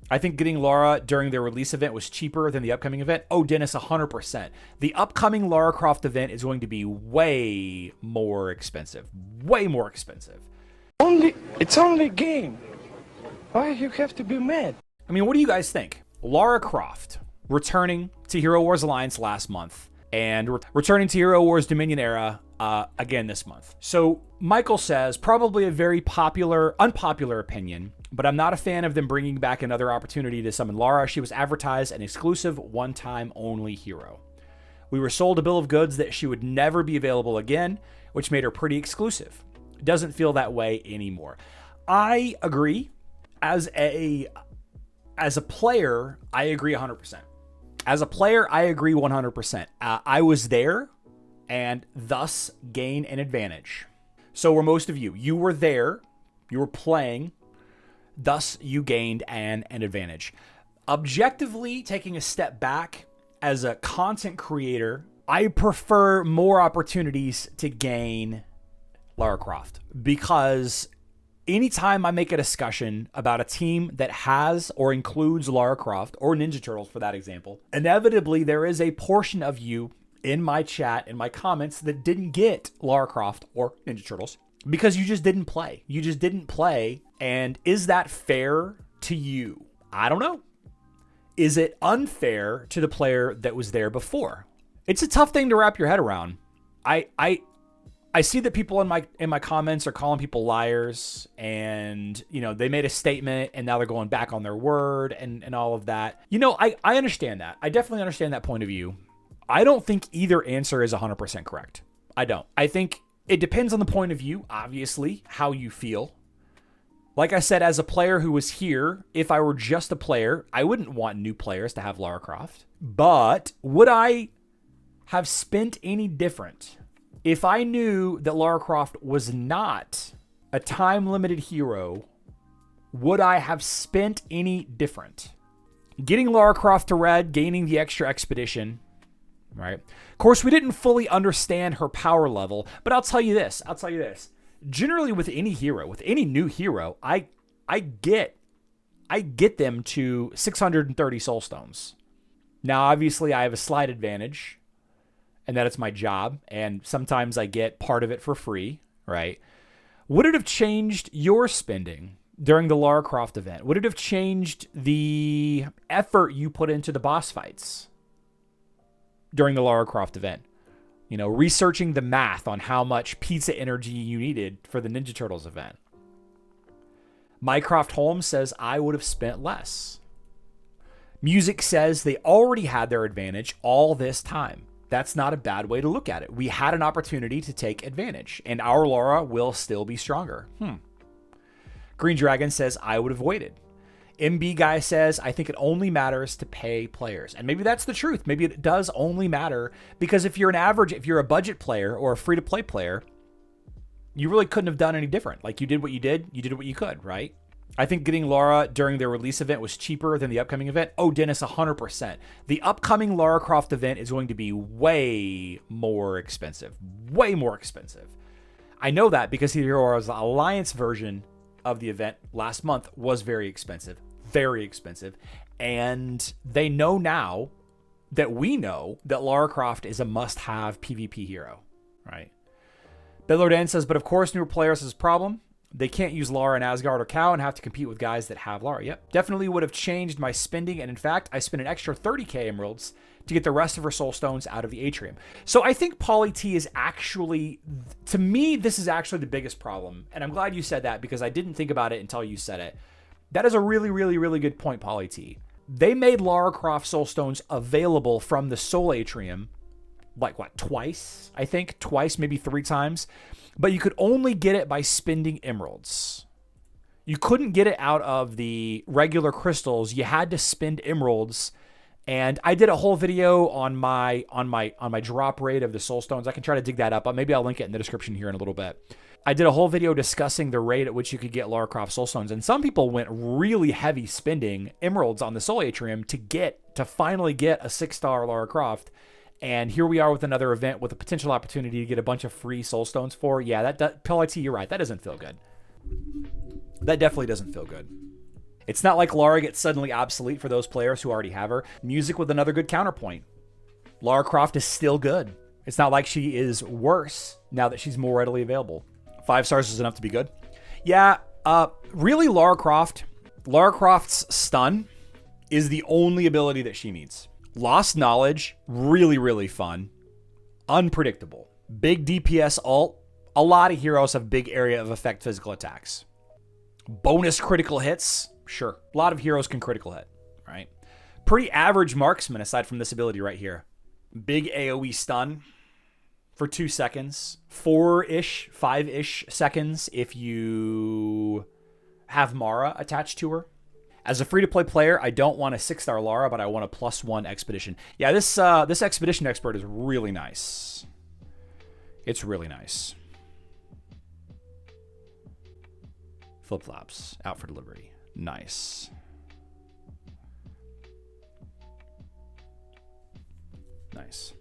I think getting Lara during their release event was cheaper than the upcoming event. Oh, Dennis, 100%. The upcoming Lara Croft event is going to be way more expensive. Way more expensive. It's only a game. Why you have to be mad? I mean, what do you guys think? Lara Croft returning to Hero Wars Alliance last month and returning to Hero Wars Dominion Era again this month. So Michael says, probably a very unpopular opinion, but I'm not a fan of them bringing back another opportunity to summon Lara. She was advertised an exclusive one-time only hero. We were sold a bill of goods that she would never be available again, which made her pretty exclusive. It doesn't feel that way anymore. I agree. As a player, I agree 100%. As a player, I agree 100%. I was there and thus gain an advantage. So were most of you. You were there, you were playing, thus you gained an advantage. Objectively, taking a step back as a content creator, I prefer more opportunities to gain Lara Croft, because anytime I make a discussion about a team that has or includes Lara Croft or Ninja Turtles, for that example, inevitably there is a portion of you in my chat, in my comments, that didn't get Lara Croft or Ninja Turtles because you just didn't play. You just didn't play. And is that fair to you? I don't know. Is it unfair to the player that was there before? It's a tough thing to wrap your head around. I see that people in my comments are calling people liars, and they made a statement and now they're going back on their word and all of that. I understand that. I definitely understand that point of view. I don't think either answer is 100% correct. I don't. I think it depends on the point of view, obviously, how you feel. Like I said, as a player who was here, if I were just a player, I wouldn't want new players to have Lara Croft. But would I have spent any different if I knew that Lara Croft was not a time-limited hero? Would I have spent any different? Getting Lara Croft to red, gaining the extra expedition, right? Of course, we didn't fully understand her power level, but I'll tell you this. Generally, with any hero, with any new hero, I get them to 630 soul stones. Now, obviously, I have a slight advantage, and that it's my job, and sometimes I get part of it for free, right? Would it have changed your spending during the Lara Croft event? Would it have changed the effort you put into the boss fights during the Lara Croft event? Researching the math on how much pizza energy you needed for the Ninja Turtles event. Mycroft Holmes says, I would have spent less. Music says they already had their advantage all this time. That's not a bad way to look at it. We had an opportunity to take advantage, and our Lara will still be stronger. Green Dragon says, I would have waited. MB Guy says, I think it only matters to pay players. And maybe that's the truth. Maybe it does only matter because if you're a budget player or a free-to-play player, you really couldn't have done any different. Like, you did what you did what you could, right? I think getting Lara during their release event was cheaper than the upcoming event. Oh, Dennis, 100%. The upcoming Lara Croft event is going to be way more expensive. Way more expensive. I know that because the Hero Wars Alliance version of the event last month was very expensive. Very expensive. And they know now that we know that Lara Croft is a must-have PvP hero, right? Bellordan says, but of course, newer players is a problem. They can't use Lara in Asgard or Cow and have to compete with guys that have Lara. Yep, definitely would have changed my spending. And in fact, I spent an extra 30k emeralds to get the rest of her soul stones out of the atrium. So I think Poly T is actually, to me, this is actually the biggest problem. And I'm glad you said that because I didn't think about it until you said it. That is a really, really, really good point, Poly T. They made Lara Croft soul stones available from the soul atrium, like what, twice? I think twice, maybe 3 times. But you could only get it by spending emeralds. You couldn't get it out of the regular crystals. You had to spend emeralds. And I did a whole video on my drop rate of the soul stones. I can try to dig that up. Maybe I'll link it in the description here in a little bit. I did a whole video discussing the rate at which you could get Lara Croft soul stones. And some people went really heavy spending emeralds on the soul atrium to finally get a 6-star Lara Croft. And here we are with another event with a potential opportunity to get a bunch of free soul stones for. Yeah, that PLIT, you're right. That doesn't feel good. That definitely doesn't feel good. It's not like Lara gets suddenly obsolete for those players who already have her. Music with another good counterpoint. Lara Croft is still good. It's not like she is worse now that she's more readily available. 5 stars is enough to be good. Yeah, really Lara Croft's stun is the only ability that she needs. Lost Knowledge, really, really fun. Unpredictable. Big DPS ult. A lot of heroes have big area of effect physical attacks. Bonus critical hits. Sure. A lot of heroes can critical hit, right? Pretty average marksman aside from this ability right here. Big AoE stun for 2 seconds. 4-ish, 5-ish seconds if you have Mara attached to her. As a free-to-play player, I don't want a 6-star Lara, but I want a +1 expedition. Yeah, this expedition expert is really nice. It's really nice. Flip-flops, out for delivery. Nice. Nice.